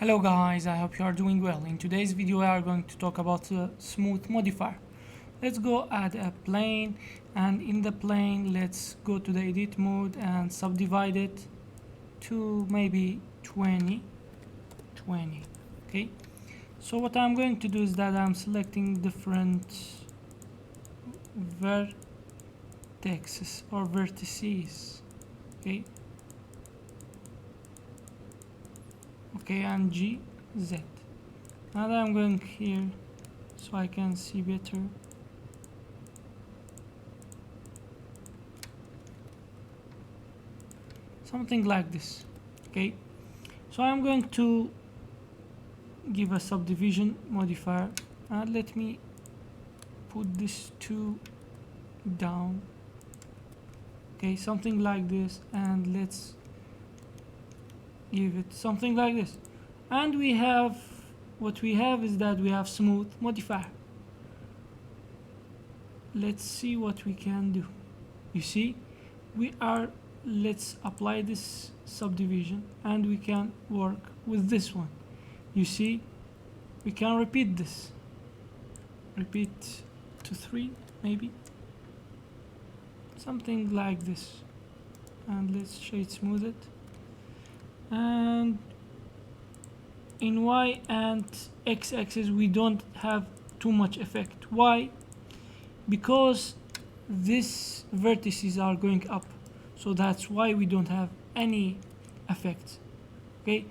Hello guys, I hope you are doing well. In today's video we are going to talk about the smooth modifier. Let's go add a plane, and in the plane let's go to the edit mode and subdivide it to maybe 20. Okay, so what I'm going to do is that I'm selecting different vertices or vertices. Okay, and G, Z. Now that I'm going here so I can see better. Something like this. Okay, so I'm going to give a subdivision modifier, and let me put this 2 down. Okay, something like this, and let's give it something like this, and we have what we have is that we have smooth modifier. Let's see what we can do. You see, let's apply this subdivision and we can work with this one. You see, we can repeat this, repeat to 3 maybe, something like this, and let's shade smooth it. And in Y and X axis we don't have too much effect. Why? Because these vertices are going up, so that's why we don't have any effect. Okay,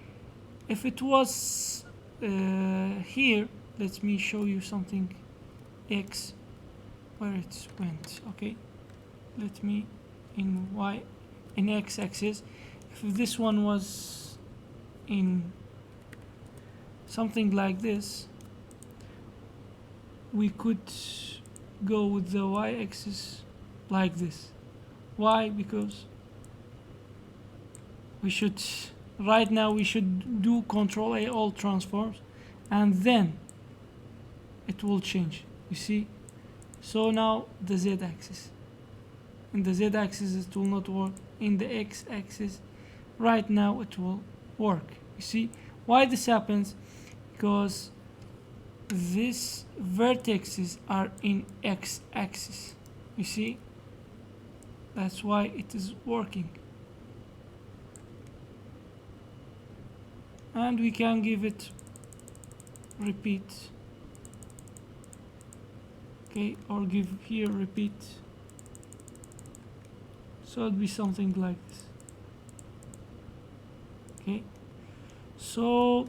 if it was here, let me show you something. X, where it went. Okay, let me in X axis. If this one was in something like this, we could go with the Y axis like this. Why? Because right now we should do Control A all transforms, and then it will change. You see, so now the Z axis, in the Z axis it will not work, in the X axis right now it will work. You see why this happens? Because these vertices are in X axis. You see, that's why it is working. And we can give it repeat. Okay, or give here repeat, so it'll be something like this. Okay, so,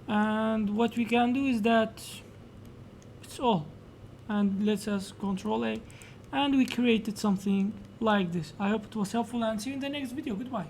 and what we can do is that it's all, and let's us Control A, and we created something like this. I hope it was helpful, and see you in the next video. Goodbye.